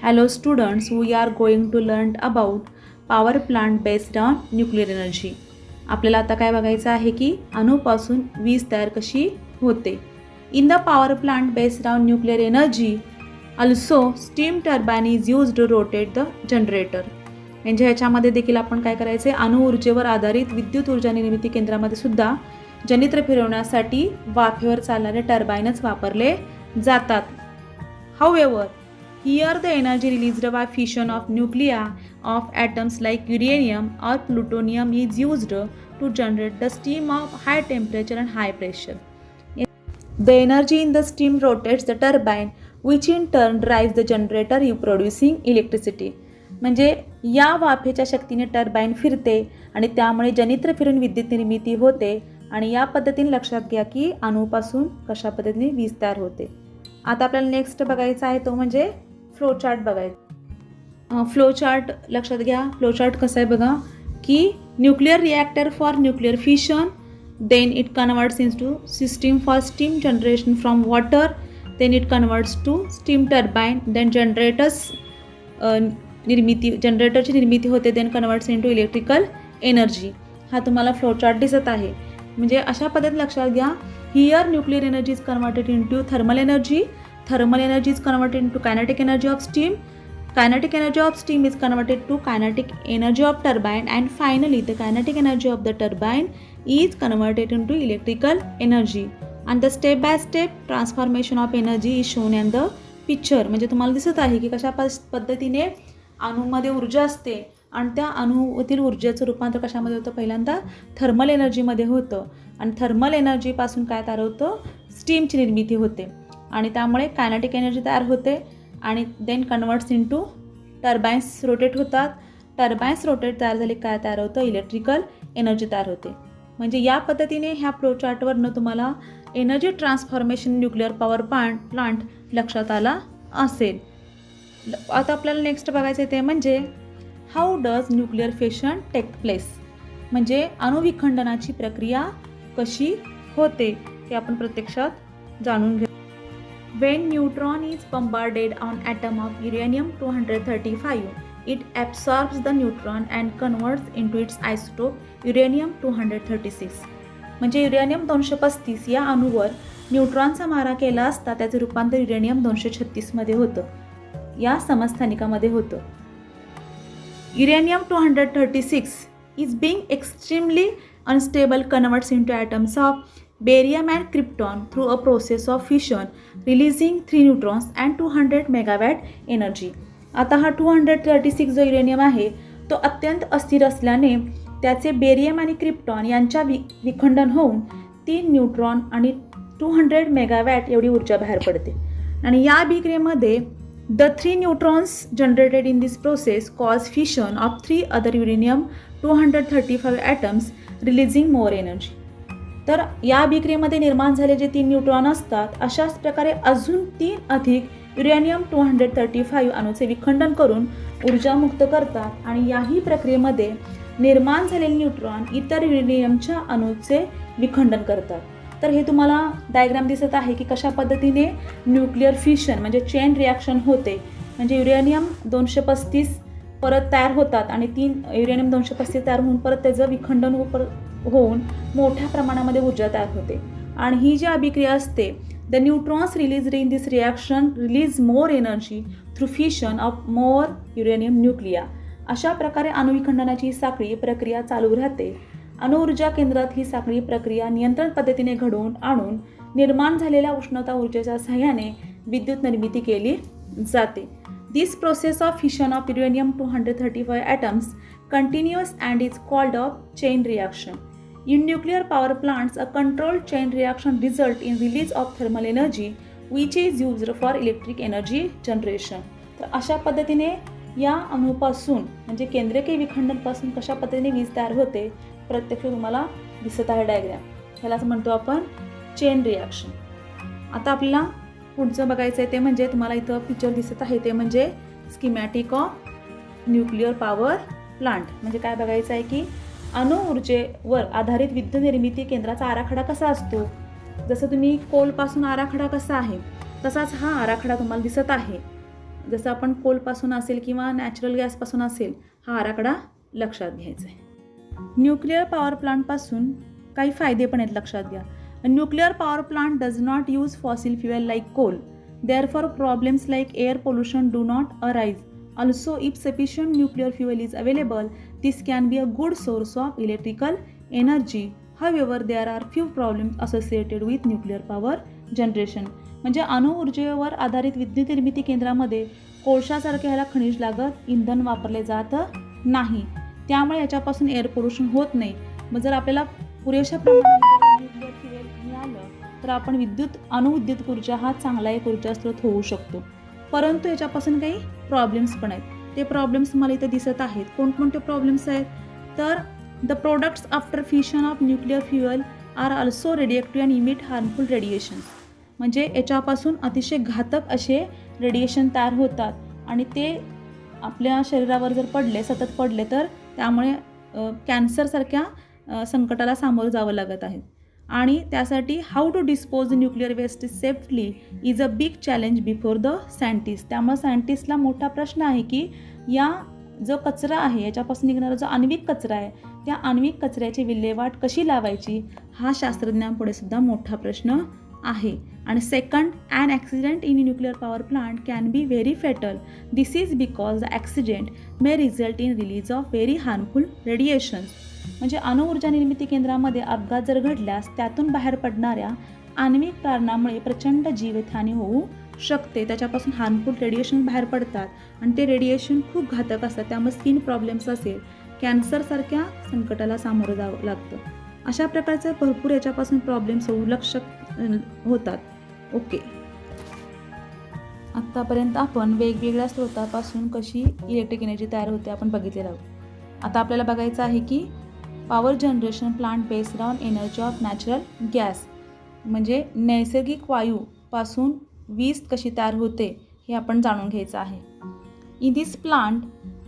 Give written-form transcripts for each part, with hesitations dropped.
Hello students, we are going to learn about power plant based on nuclear energy. आपल्याला आता काय बघायचं आहे की अणूपासून वीज तयार कशी होते. In the power plant based on nuclear energy, also steam turbine is used to rotate the generator. म्हणजे ह्याच्यामध्ये देखील आपण काय करायचे, अणु ऊर्जेवर आधारित विद्युत ऊर्जा निर्मिती केंद्रामध्ये सुद्धा जनित्र फिरवण्यासाठी वाफेवर चालणारे टर्बाइनच वापरले जातात. However, here the energy released by fission of nuclei of atoms like uranium or plutonium is used to generate the steam of high temperature and high pressure. The energy in the steam rotates the turbine, which in turn drives the generator producing electricity. म्हणजे या वाफेच्या शक्तीने turbine फिरते आणि त्यामुळे जनित्र फिरून विद्युत निर्मिती होते आणि या पद्धतीने लक्षात घ्या की अणूपासून कशा पद्धतीने वीज तयार होते. आता आपल्याला नेक्स्ट बघायचा आहे तो म्हणजे फ्लो चार्ट बघायचा. फ्लो चार्ट लक्षात घ्या. फ्लो चार्ट कसं आहे बघा की nuclear reactor for nuclear fission, then it converts into system for steam generation from water, then it converts to steam turbine, then जनरेटरची निर्मिती होते, then converts into electrical energy. हा तुम्हाला फ्लो चार्ट दिसत आहे. म्हणजे अशा पद्धतीने लक्षात घ्या. Here nuclear energy is converted into thermal energy, thermal energy is converted into kinetic energy of steam, kinetic energy of steam is converted to kinetic energy of turbine, and finally the kinetic energy of the turbine is converted into electrical energy, and the step by step transformation of energy is shown in the picture. म्हणजे तुम्हाला दिसत आहे की कशा पद्धतीने अणूमध्ये ऊर्जा असते आणि त्या अणूतील ऊर्जेचं रूपांतर कशामध्ये होतं, पहिल्यांदा थर्मल एनर्जीमध्ये होतं आणि थर्मल एनर्जीपासून काय तयार होतं, स्टीमची निर्मिती होते आणि त्यामुळे कायनेटिक एनर्जी तयार होते आणि then converts into turbines rotate होतात. टर्बाइन्स रोटेट तयार झाले काय तयार होतं, इलेक्ट्रिकल एनर्जी तयार होते. म्हणजे या पद्धतीने ह्या फ्लो चार्टवरनं तुम्हाला energy transformation nuclear power plant लक्षात आला असेल. आता आपल्याला नेक्स्ट बघायचं ते म्हणजे how does nuclear fission take place. म्हणजे अणुविखंडनाची प्रक्रिया कशी होते ते आपण प्रत्यक्षात जाणून घेऊ. When neutron is bombarded on atom of uranium-235, it absorbs the neutron and converts into its isotope uranium-236. म्हणजे युरेनियम-235 या अणूवर न्यूट्रॉनचा मारा केला असता त्याचे रूपांतर युरेनियम-236 मध्ये होतं, या समस्थानिकामध्ये होतं. Uranium-236 is being extremely unstable, converts into atoms of barium and krypton through a process of fission, releasing 3 neutrons and 200 megawatt energy. आता हा 236 जो युरेनियम आहे तो अत्यंत अस्थिर असल्याने त्याचे बेरियम आणि क्रिप्टॉन यांच्या विखंडन होऊन 3 न्यूट्रॉन आणि 200 मेगावॅट एवढी ऊर्जा बाहेर पडते. आणि या अभिक्रियेमध्ये the 3 neutrons generated in this process cause fission of 3 other uranium-235 atoms, releasing more energy. तर या अभिक्रियेमध्ये निर्माण झाले जे 3 न्यूट्रॉन असतात अशाच प्रकारे अजून 3 अधिक युरेनियम-235 अणूचे विखंडन करून ऊर्जा मुक्त करतात आणि याही प्रक्रियेमध्ये निर्माण झालेले न्यूट्रॉन इतर युरेनियमच्या अणूचे विखंडन करतात. तर हे तुम्हाला डायग्राम दिसत आहे की कशा पद्धतीने न्यूक्लिअर फिशन म्हणजे चेन रिॲक्शन होते. म्हणजे युरेनियम-235 परत तयार होतात आणि 3 युरेनियम-235 तयार होऊन परत त्याचं विखंडन होऊन मोठ्या प्रमाणामध्ये ऊर्जा तयार होते. आणि ही जी अभिक्रिया असते, the neutrons released in this reaction release more energy through fission of more uranium nuclei. अशा प्रकारे अणुविखंडनाची साखळी प्रक्रिया चालू राहते. अणुऊर्जा केंद्रात ही साखळी प्रक्रिया नियंत्रण पद्धतीने घडवून आणून निर्माण झालेल्या उष्णता ऊर्जेच्या सहाय्याने विद्युत निर्मिती केली जाते. This process of fission of uranium-235 atoms continues and is called a chain reaction. In nuclear power plants, a controlled chain reaction results in release of thermal energy, which is used for electric energy generation. तर अशा पद्धतीने या अणूपासून म्हणजे केंद्रकीय विखंडनपासून कशा पद्धतीने वीज तयार होते प्रत्यक्ष तुम्हाला दिसत आहे डायग्राम. ह्यालाच म्हणतो आपण चेन रिॲक्शन. आता आपल्याला पुढचं बघायचं आहे ते म्हणजे तुम्हाला इथं पिक्चर दिसत आहे ते म्हणजे schematic of nuclear power plant. म्हणजे काय बघायचं आहे की अणु ऊर्जेवर आधारित विद्युत निर्मिती केंद्राचा आराखडा कसा असतो. जसं तुम्ही कोलपासून आराखडा कसा आहे तसाच हा आराखडा तुम्हाला दिसत आहे. जसं आपण कोलपासून असेल किंवा नॅचरल गॅसपासून असेल, हा आराखडा लक्षात घ्यायचा आहे. न्यूक्लिअर पॉवर प्लांटपासून काही फायदे पण आहेत, लक्षात घ्या. Nuclear power plant does not use fossil fuel like coal, therefore problems like air pollution do not arise. Also, if sufficient nuclear fuel is available, this can be a good source of electrical energy. However, there are few problems associated with nuclear power generation. म्हणजे अणुऊर्जेवर आधारित विद्युत निर्मिती केंद्रामध्ये कोळशासारखे ह्याला खनिज लागत इंधन वापरले जात नाही, त्यामुळे याच्यापासून एअर पोल्युशन होत नाही. मग जर आपल्याला पुरेशा प्रमाणात न्यूक्लिअर फ्युएल मिळालं तर आपण अणुविद्युत ऊर्जा हा चांगला एक ऊर्जा स्रोत होऊ शकतो. परंतु याच्यापासून काही प्रॉब्लेम्स पण आहेत. ते प्रॉब्लेम्स मला इथे दिसत आहेत. कोणकोणते प्रॉब्लेम्स आहेत तर the products after fission of nuclear fuel are also radioactive and emit harmful radiation. म्हणजे याच्यापासून अतिशय घातक असे रेडिएशन तयार होतात आणि ते आपल्या शरीरावर जर सतत पडले तर त्यामुळे कॅन्सरसारख्या संकटाला सामोरं जावं लागत आहे. आणि त्यासाठी how to dispose nuclear waste safely is a big challenge before the scientist. त्यामुळे सायंटिस्टला मोठा प्रश्न आहे की या जो कचरा आहे, याच्यापासून निघणारा जो आण्विक कचरा आहे, त्या आण्विक कचऱ्याची विल्हेवाट कशी लावायची, हा शास्त्रज्ञांपुढे सुद्धा मोठा प्रश्न आहे. आणि second, an accident in nuclear power plant can be very fatal. This is because the accident may result in release of very harmful radiations. म्हणजे अणुऊर्जा निर्मिती केंद्रामध्ये अपघात जर घडल्यास त्यातून बाहेर पडणाऱ्या आण्विक कारणामुळे प्रचंड जीवितहानी होऊ शकते. त्याच्यापासून हार्मफुल रेडिएशन बाहेर पडतात आणि ते रेडिएशन खूप घातक असतात. त्यामुळे स्किन प्रॉब्लेम्स असेल, कॅन्सरसारख्या संकटाला सामोरं जावं लागतं. अशा प्रकारचे भरपूर याच्यापासून प्रॉब्लेम्स होतात. ओके, आत्तापर्यंत आपण वेगवेगळ्या स्रोतापासून कशी इलेक्ट्रिक एनर्जी तयार होते आपण बघितलेलं आहोत. आता आपल्याला बघायचं आहे की power generation plant based on energy of natural gas, म्हणजे नैसर्गिक वायूपासून वीज कशी तयार होते हे आपण जाणून घ्यायचं आहे. In this plant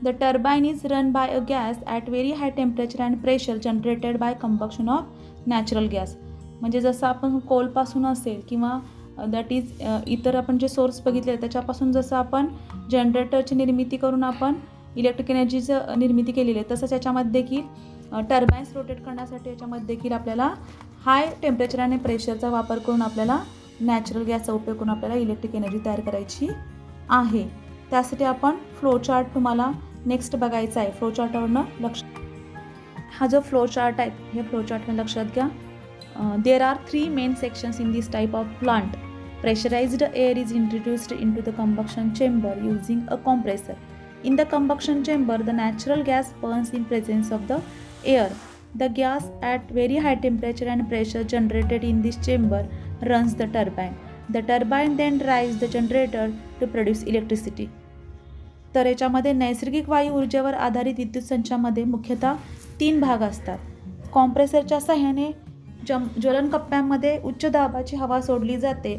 the turbine is run by a gas at very high temperature and pressure generated by combustion of natural gas. म्हणजे जसं आपण कोलपासून असेल किंवा दॅट इज इतर आपण जे सोर्स बघितले त्याच्यापासून जसं आपण जनरेटरची निर्मिती करून आपण इलेक्ट्रिक एनर्जीचं निर्मिती केलेली आहे, तसंच याच्यामध्ये देखील टर्बाईन्स रोटेट करण्यासाठी याच्यामध्ये देखील आपल्याला हाय टेम्परेचर आणि प्रेशरचा वापर करून आपल्याला नॅचरल गॅसचा उपयोग करून आपल्याला इलेक्ट्रिक एनर्जी तयार करायची आहे. त्यासाठी आपण फ्लोचार्ट तुम्हाला नेक्स्ट बघायचा आहे. फ्लोचार्टवरनं हा जो फ्लोचार्ट आहे हे फ्लोचार्टवर लक्षात घ्या. There are 3 main sections in this type of plant. Pressurised air is introduced into the combustion chamber using a compressor. In the combustion chamber, the natural gas burns in presence of the air. The gas at very high temperature and pressure generated in this chamber runs the turbine. The turbine then drives the generator to produce electricity. तर याच्यामध्ये नैसर्गिक वायू ऊर्जेवर आधारित विद्युत संचामध्ये मुख्यतः 3 भाग असतात. कॉम्प्रेसरच्या सहाय्याने ज्वलन कप्प्यामध्ये उच्च दाबाची हवा सोडली जाते.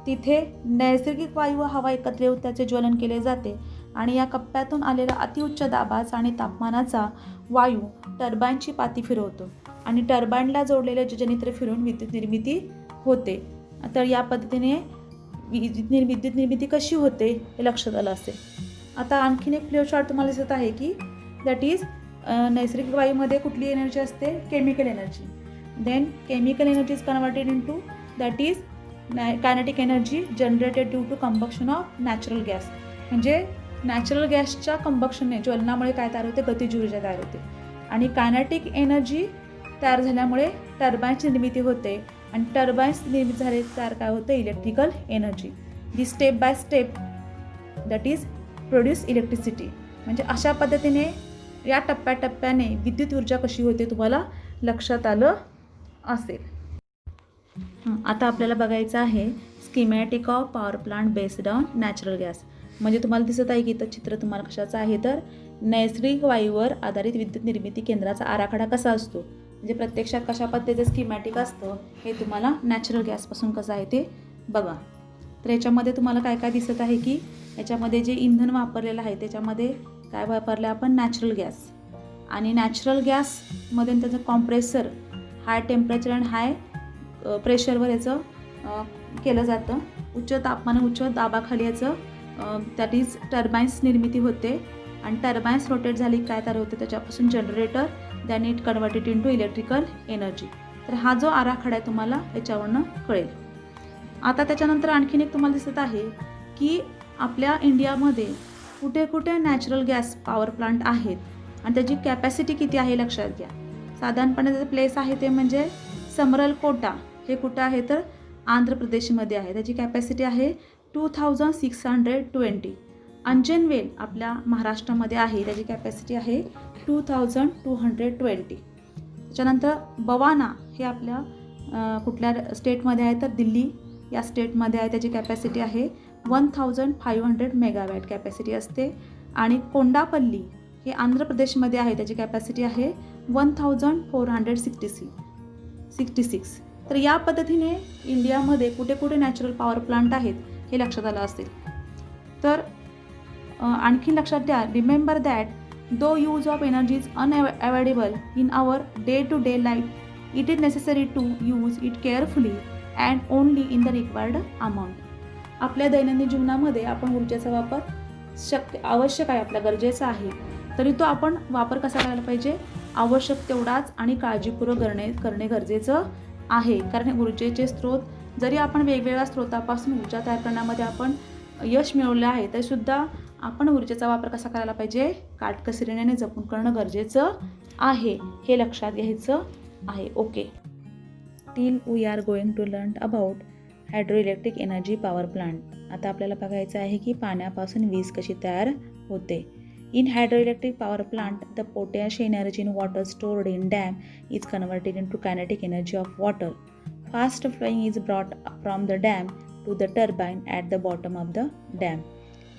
तिथे नैसर्गिक वायू व हवा एकत्र येऊन त्याचे ज्वलन केले जाते आणि या कप्प्यातून आलेला अतिउच्च दाबाचा आणि तापमानाचा वायू टर्बाईनची पाती फिरवतो आणि टर्बाईनला जोडलेले जनित्र फिरून विद्युत निर्मिती होते. तर या पद्धतीने विद्युत निर्मिती कशी होते हे लक्षात आलं असेल. आता आणखीन एक फ्लोचार्ट तुम्हाला दिसत आहे की दॅट इज नैसर्गिक वायूमध्ये कुठली एनर्जी असते, chemical energy. Then chemical energy is converted into that is kinetic energy generated due to combustion of natural gas. म्हणजे नॅचरल गॅसच्या कंबक्शनने ज्वलनामुळे काय तयार होते, गतिज ऊर्जा तयार होते आणि कायनेटिक एनर्जी तयार झाल्यामुळे टर्बाईन्सची निर्मिती होते आणि टर्बाईन्स निर्मित झाले तयार काय होतं, electrical energy. The step by step that is produce electricity. म्हणजे अशा पद्धतीने या टप्प्याटप्प्याने विद्युत ऊर्जा कशी होते तुम्हाला लक्षात आलं असेल. आता आपल्याला बघायचं आहे schematic of power plant based on natural gas. म्हणजे तुम्हाला दिसत आहे की इथं चित्र तुम्हाला कशाचं आहे तर नैसर्गिक वायूवर आधारित विद्युत निर्मिती केंद्राचा आराखडा कसा असतो, म्हणजे प्रत्यक्षात कशा पद्धतीचं स्कीमॅटिक असतं हे तुम्हाला नॅचरल गॅसपासून कसं आहे ते बघा. तर याच्यामध्ये तुम्हाला काय काय दिसत आहे की याच्यामध्ये जे इंधन वापरलेलं आहे त्याच्यामध्ये काय वापरलं आपण, नॅचरल गॅस. आणि नॅचरल गॅसमध्ये त्याचं compressor high temperature and high प्रेशरवर याचं केलं जातं. उच्च तापमान उच्च दाबाखाली याचं दॅट इज टर्बाईन्स निर्मिती होते आणि टर्बाईन्स रोटेट झाली काय तयार होते त्याच्यापासून generator, than it converted into electrical energy. तर हा जो आराखडा आहे तुम्हाला याच्यावरनं कळेल. आता त्याच्यानंतर आणखीन एक तुम्हाला दिसत आहे की आपल्या इंडियामध्ये कुठे कुठे नॅचरल गॅस पॉवर प्लांट आहेत आणि त्याची कॅपॅसिटी किती आहे लक्षात घ्या. साधारणपणे जे प्लेस आहे ते म्हणजे समरलकोटा, हे कुठं आहे तर आंध्र प्रदेशमध्ये आहे. त्याची कॅपॅसिटी आहे 2620. अंजनवेल आपल्या महाराष्ट्रामध्ये आहे, त्याची कॅपॅसिटी आहे 2220. त्याच्यानंतर बवाना हे आपल्या कुठल्या स्टेटमध्ये आहे तर दिल्ली या स्टेटमध्ये आहे, त्याची कॅपॅसिटी आहे 1500 मेगावॅट कॅपॅसिटी असते. आणि कोंडापल्ली हे आंध्र प्रदेशमध्ये आहे, त्याची कॅपॅसिटी आहे 1466. तर या पद्धतीने इंडियामध्ये कुठे कुठे नॅचरल पॉवर प्लांट आहेत हे लक्षात आलं असेल. तर आणखीन लक्षात द्या, remember that though use of energy is unavoidable in our day to day life, it is necessary to use it carefully and only in the required amount. आपल्या दैनंदिन जीवनामध्ये आपण ऊर्जेचा वापर आवश्यक आहे, आपल्या गरजेचा आहे, तरी तो आपण वापर कसा करायला पाहिजे, आवश्यक तेवढाच आणि काळजीपूर्वक करणे गरजेचं आहे. कारण ऊर्जेचे स्रोत जरी आपण वेगवेगळ्या स्रोतापासून ऊर्जा तयार करण्यामध्ये आपण यश मिळवले आहे तरीसुद्धा आपण ऊर्जेचा वापर कसा करायला पाहिजे, काटकसरीने जपून करणं गरजेचं आहे, हे लक्षात घ्यायचं आहे. Okay, till we are going to learn about hydro electric energy power plant. आता आपल्याला बघायचं आहे की पाण्यापासून वीज कशी तयार होते. In hydroelectric power plant, the potential energy in water stored in dam is converted into kinetic energy of water. Fast flowing is brought from the dam to the turbine at the bottom of the dam.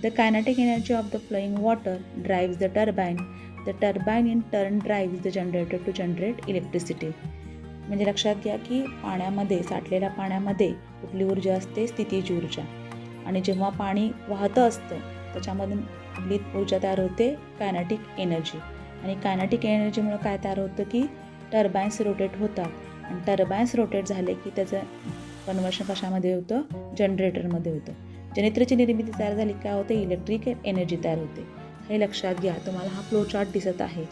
The kinetic energy of the flowing water drives the turbine. The turbine in turn drives the generator to generate electricity. म्हणजे लक्षात घ्या की पाण्यामध्ये, साठलेल्या पाण्यामध्ये कुठली ऊर्जा असते, स्थितीची ऊर्जा. आणि जेव्हा पाणी वाहतं असतं त्याच्यामधून आपली ऊर्जा तयार होते, कायनेटिक एनर्जी. आणि कायनेटिक एनर्जीमुळे काय तयार होतं की टर्बाईन्स रोटेट होतात आणि टर्बाईन्स रोटेट झाले की त्याचं कन्वर्शन कशामध्ये होतं, जनरेटरमध्ये होतं. जनरेटरची निर्मिती तयार झाली काय होते, इलेक्ट्रिक एनर्जी तयार होते. हे लक्षात घ्या. तुम्हाला हा फ्लो चार्ट दिसत आहे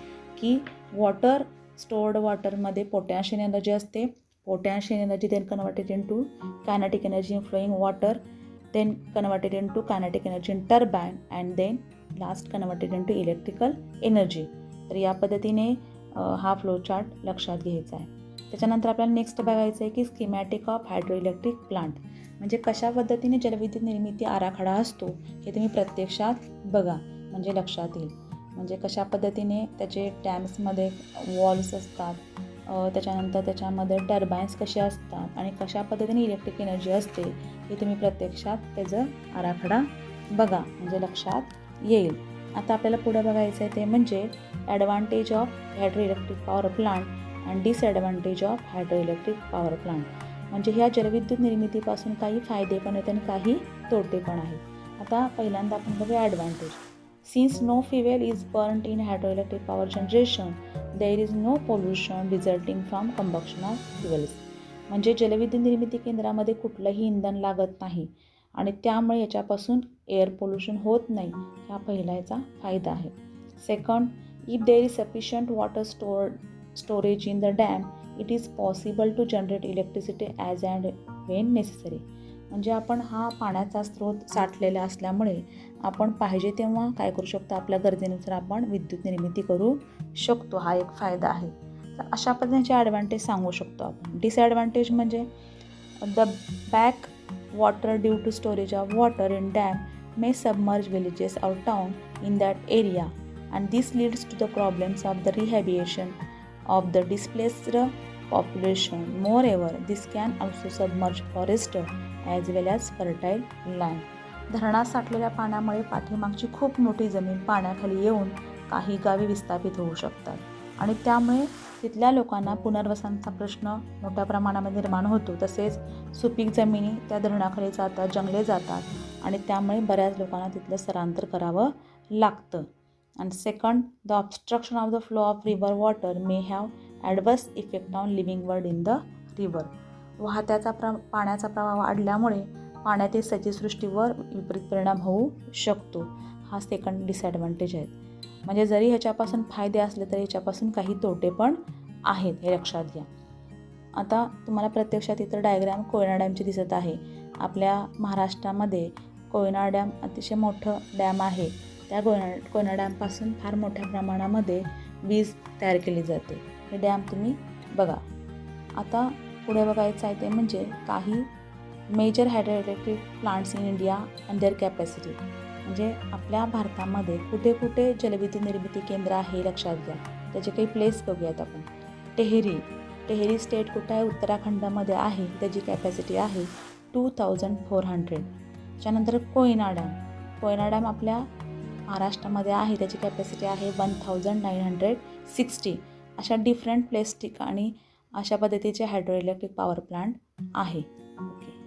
की वॉटर, स्टोर्ड वॉटरमध्ये पोटॅशियम एनर्जी असते. Potassium energy then converted into kinetic energy in flowing water, then converted into kinetic energy in turbine and then last converted into electrical energy. तर या पद्धतीने हा फ्लो चार्ट लक्षात घ्यायचा आहे. त्याच्यानंतर आपल्याला नेक्स्ट बघायचं आहे की schematic of hydro electric plant, म्हणजे कशा पद्धतीने जलविद्युत निर्मिती आराखडा असतो हे तुम्ही प्रत्यक्षात बघा, म्हणजे लक्षात येईल. म्हणजे कशा पद्धतीने त्याचे डॅम्समध्ये वॉल्स असतात, त्याच्यानंतर त्याच्यामध्ये टर्बाईन्स कसे असतात आणि कशा पद्धतीने इलेक्ट्रिक एनर्जी असते हे तुम्ही प्रत्यक्षात त्याचं आराखडा बघा, म्हणजे लक्षात येईल. आता आपल्याला पुढे बघायचं आहे ते म्हणजे advantage of hydro electric power plant and disadvantage of hydro electric power plant. म्हणजे ह्या जलविद्युत निर्मितीपासून काही फायदे पण आहेत आणि काही तोटे पण आहेत. आता पहिल्यांदा आपण बघूया advantage. Since no fuel is burnt in hydroelectric power generation, there is no pollution resulting from combustion of fuels. म्हणजे जलविद्युत निर्मिती केंद्रामध्ये कुठलंही इंधन लागत नाही आणि त्यामुळे याच्यापासून एअर पोल्युशन होत नाही, हा पहिला याचा फायदा आहे. Second, if there is sufficient water storage in the dam, it is possible to generate electricity as and when necessary. म्हणजे आपण हा पाण्याचा स्रोत साठलेला असल्यामुळे आपण पाहिजे तेव्हा काय करू शकतो, आपल्या गरजेनुसार आपण विद्युत निर्मिती करू शकतो, हा एक फायदा आहे. तर अशा पद्धतीचे ॲडव्हान्टेज सांगू शकतो आपण. डिसॲडव्हान्टेज म्हणजे the back water due to storage of water in dam may submerge villages or town in that area and this leads to the problems of the rehabilitation of the displaced population. Moreover, this can also submerge forest as well as fertile land. धरणात साठलेल्या पाण्यामुळे पाठीमागची खूप मोठी जमीन पाण्याखाली येऊन काही गावे विस्थापित होऊ शकतात आणि त्यामुळे तिथल्या लोकांना पुनर्वसनाचा प्रश्न मोठ्या प्रमाणामध्ये निर्माण होतो. तसेच सुपीक जमिनी त्या धरणाखाली जातात, जंगले जातात आणि त्यामुळे बऱ्याच लोकांना तिथलं स्थलांतर करावं लागतं. And second, the obstruction of the flow of river water may have adverse effect on living bird in the river. वाहत्याचा पाण्याचा प्रवाह वाढल्यामुळे पाण्यातील सजीवसृष्टीवर विपरीत परिणाम होऊ शकतो. हा सेकंड डिसॲडव्हान्टेज आहे. म्हणजे जरी ह्याच्यापासून फायदे असले तरी ह्याच्यापासून काही तोटे पण आहेत, हे लक्षात घ्या. आता तुम्हाला प्रत्यक्षात इतर डायग्राम कोयना डॅमची दिसत आहे. आपल्या महाराष्ट्रामध्ये कोयना डॅम अतिशय मोठं डॅम आहे. त्या कोयना डॅमपासून फार मोठ्या प्रमाणामध्ये वीज तयार केली जाते. हे डॅम तुम्ही बघा. आता पुढे बघायचं आहे ते म्हणजे काही major hydro electric plants in India and their capacity. म्हणजे आपल्या भारतामध्ये कुठे कुठे जलविद्युत निर्मिती केंद्र आहे लक्षात घ्या. त्याचे काही प्लेस बघूयात आपण. टेहरी स्टेट कुठे आहे? उत्तराखंडामध्ये आहे. त्याची कॅपॅसिटी आहे 2400. त्याच्यानंतर कोयना डॅम आपल्या महाराष्ट्रामध्ये आहे. त्याची कॅपॅसिटी आहे 1960. अशा डिफरंट प्लेस ठिकाणी अशा पद्धतीचे हायड्रो इलेक्ट्रिक पॉवर प्लांट आहे. ओके.